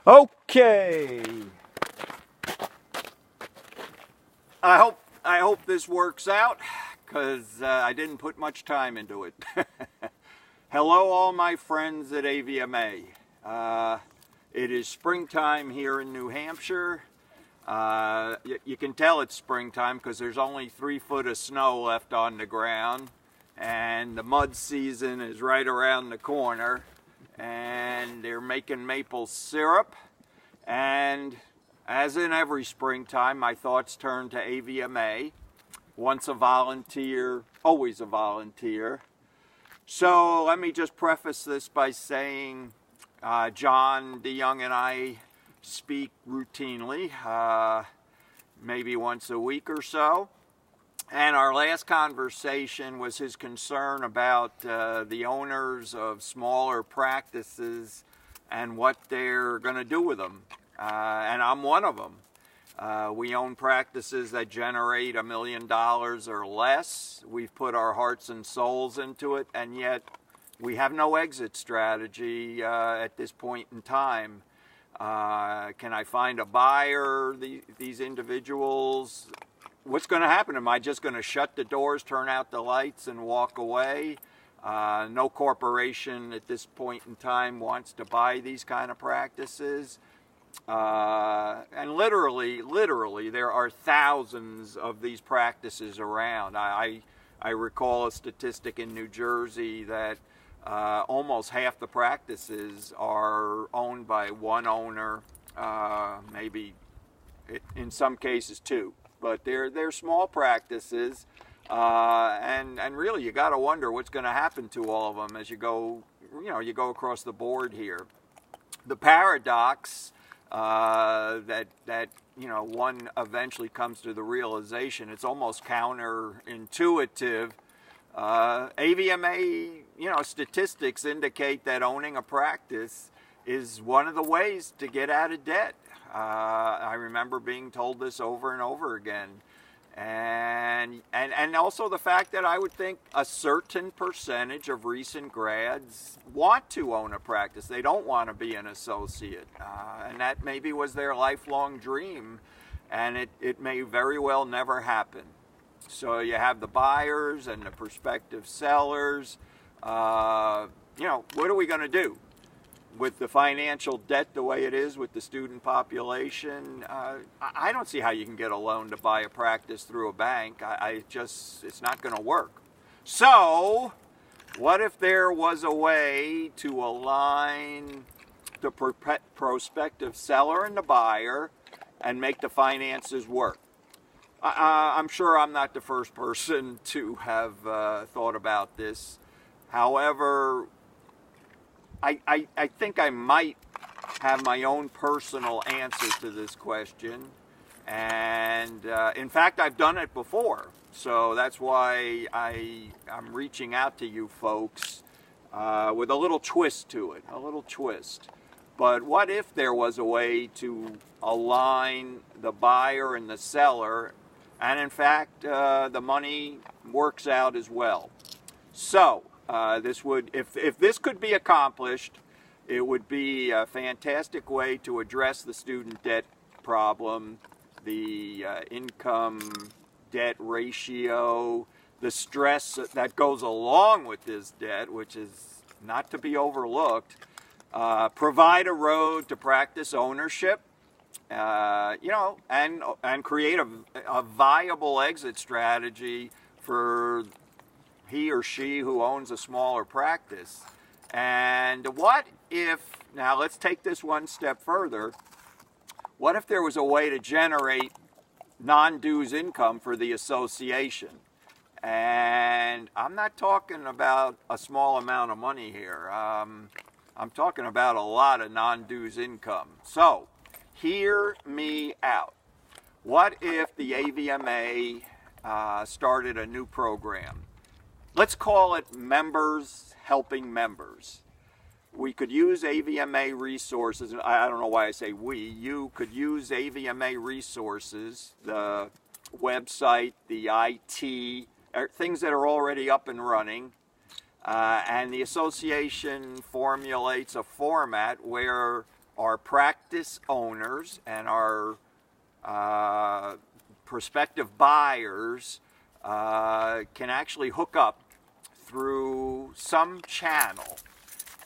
Okay. I hope this works out because I didn't put much time into it. Hello, all my friends at AVMA. It is springtime here in New Hampshire. You can tell it's springtime because there's only 3 foot of snow left on the ground, and the mud season is right around the corner. And they're making maple syrup, and as in every springtime, my thoughts turn to AVMA. Once a volunteer, always a volunteer. So let me just preface this by saying John DeYoung and I speak routinely, maybe once a week or so. And our last conversation was his concern about the owners of smaller practices and what they're going to do with them. And I'm one of them. We own practices that generate $1 million or less. We've put our hearts and souls into it, and yet we have no exit strategy at this point in time. Can I find a buyer? These individuals, what's going to happen? Am I just going to shut the doors, turn out the lights, and walk away? No corporation at this point in time wants to buy these kind of practices. And literally, there are thousands of these practices around. I recall a statistic in New Jersey that almost half the practices are owned by one owner, maybe in some cases 2. But they're small practices, and really you got to wonder what's going to happen to all of them as you go across the board here. The paradox that one eventually comes to the realization, it's almost counterintuitive. AVMA, statistics indicate that owning a practice is one of the ways to get out of debt. I remember being told this over and over again. And also the fact that I would think a certain percentage of recent grads want to own a practice. They don't want to be an associate. And that maybe was their lifelong dream. And it may very well never happen. So you have the buyers and the prospective sellers. What are we going to do? With the financial debt the way it is with the student population, I don't see how you can get a loan to buy a practice through a bank. It's not going to work. So, what if there was a way to align the prospective seller and the buyer and make the finances work? I'm sure I'm not the first person to have thought about this. However, I think I might have my own personal answer to this question, and in fact I've done it before, so that's why I'm reaching out to you folks with a little twist to it, But what if there was a way to align the buyer and the seller, and in fact the money works out as well? So if this could be accomplished, it would be a fantastic way to address the student debt problem, the income debt ratio, the stress that goes along with this debt, which is not to be overlooked. Provide a road to practice ownership, and create a viable exit strategy for he or she who owns a smaller practice. And what if, now let's take this one step further, what if there was a way to generate non-dues income for the association? And I'm not talking about a small amount of money here. I'm talking about a lot of non-dues income. So, hear me out. What if the AVMA started a new program? Let's call it Members Helping Members. We could use AVMA resources. I don't know why I say we. You could use AVMA resources, the website, the IT, things that are already up and running. And the association formulates a format where our practice owners and our prospective buyers can actually hook up through some channel.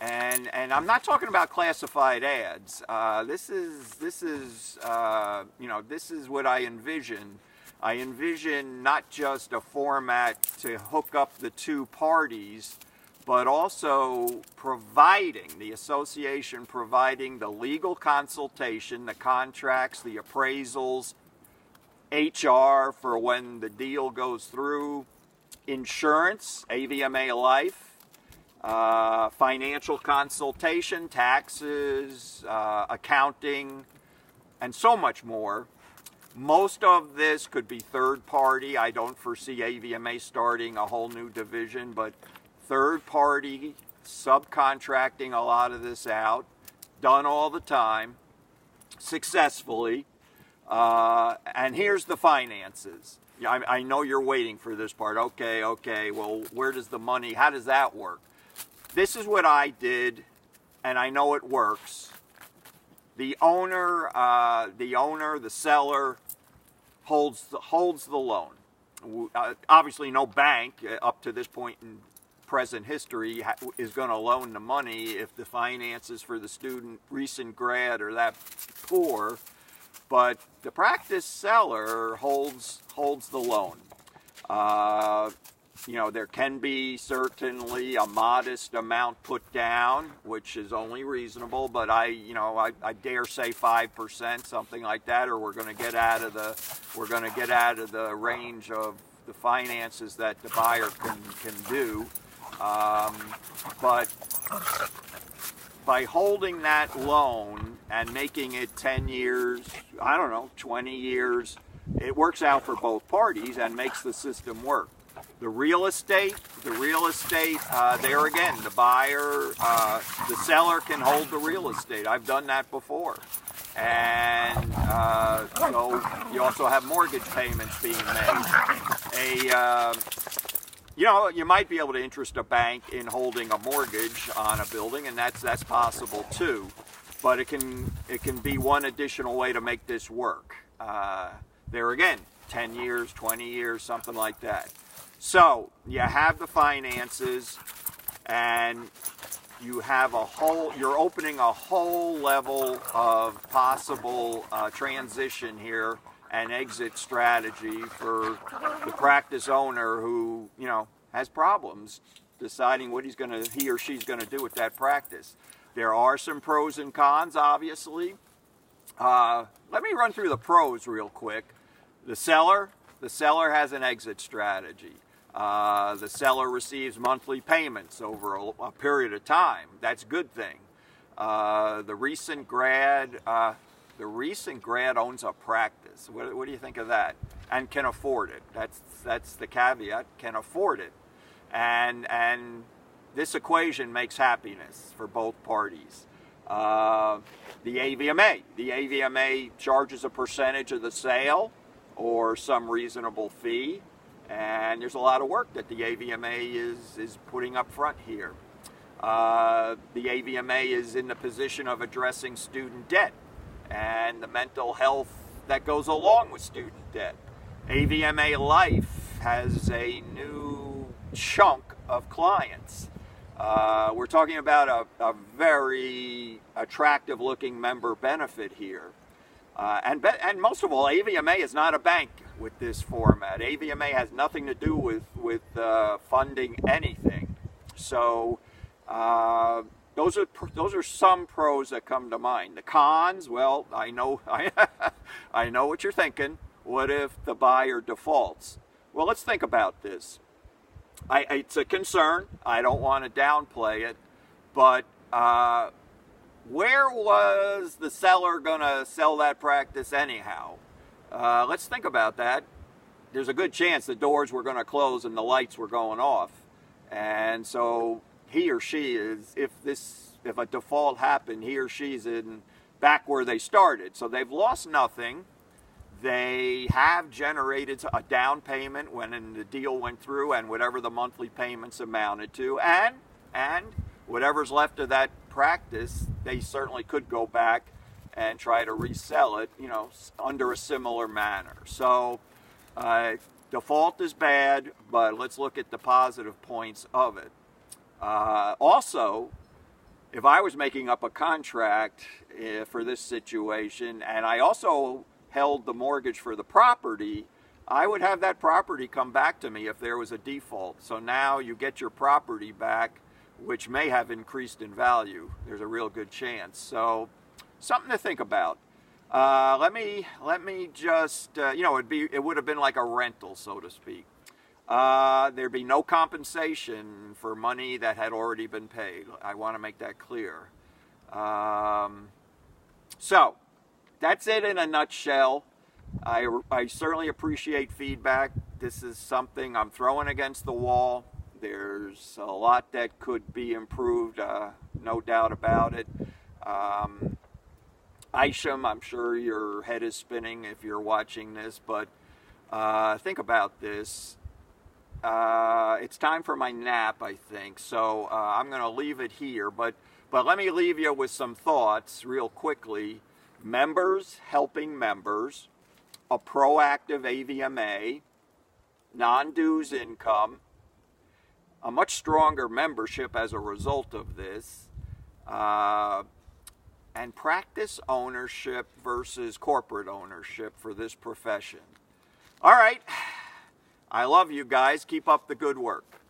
And I'm not talking about classified ads. This is what I envision. I envision not just a format to hook up the two parties, but also the association providing the legal consultation, the contracts, the appraisals, HR for when the deal goes through, insurance, AVMA Life, financial consultation, taxes, accounting, and so much more. Most of this could be third party. I don't foresee AVMA starting a whole new division, but third party subcontracting a lot of this out, done all the time, successfully. And here's the finances. I know you're waiting for this part. Okay, well, where does the money, how does that work? This is what I did, and I know it works. The owner, the seller, holds the loan. Obviously, no bank up to this point in present history is going to loan the money if the finances for the student, recent grad, are that poor. But the practice seller holds the loan. There can be certainly a modest amount put down, which is only reasonable, but I dare say 5%, something like that, or we're going to get out of the range of the finances that the buyer can do. But by holding that loan and making it 10 years, 20 years, it works out for both parties and makes the system work. The real estate, there again, the buyer, the seller can hold the real estate. I've done that before. And so you also have mortgage payments being made. You might be able to interest a bank in holding a mortgage on a building, and that's possible too. But it can be one additional way to make this work. There again, 10 years, 20 years, something like that. So you have the finances, and you're opening a whole level of possible transition here and exit strategy for the practice owner who, has problems deciding what he or she's going to do with that practice. There are some pros and cons, obviously. Let me run through the pros real quick. The seller has an exit strategy. The seller receives monthly payments over a period of time. That's a good thing. The recent grad owns a practice. What do you think of that? And can afford it. That's the caveat. Can afford it. And this equation makes happiness for both parties. The AVMA charges a percentage of the sale or some reasonable fee. And there's a lot of work that the AVMA is putting up front here. The AVMA is in the position of addressing student debt and the mental health that goes along with student debt. AVMA Life has a new chunk of clients. We're talking about a very attractive looking member benefit here. And most of all, AVMA is not a bank with this format. AVMA has nothing to do with funding anything. So those are some pros that come to mind. The cons, well, I know I know what you're thinking. What if the buyer defaults? Well, let's think about this. It's a concern. I don't want to downplay it, but where was the seller going to sell that practice anyhow? Let's think about that. There's a good chance the doors were going to close and the lights were going off. And so he or she is, if a default happened, he or she's back where they started. So they've lost nothing. They have generated a down payment when the deal went through and whatever the monthly payments amounted to. And whatever's left of that practice, they certainly could go back and try to resell it, you know, under a similar manner. So default is bad, but let's look at the positive points of it. Also, if I was making up a contract for this situation, and I also held the mortgage for the property, I would have that property come back to me if there was a default. So now you get your property back, which may have increased in value. There's a real good chance. So something to think about. Let me just, you know, it would have been like a rental, so to speak. There'd be no compensation for money that had already been paid. I want to make that clear. So that's it in a nutshell. I certainly appreciate feedback. This is something I'm throwing against the wall. There's a lot that could be improved, no doubt about it. Isham, I'm sure your head is spinning if you're watching this, but think about this. It's time for my nap, I think, so I'm going to leave it here, but let me leave you with some thoughts real quickly. Members helping members, a proactive AVMA, non-dues income, a much stronger membership as a result of this, and practice ownership versus corporate ownership for this profession. All right. I love you guys. Keep up the good work.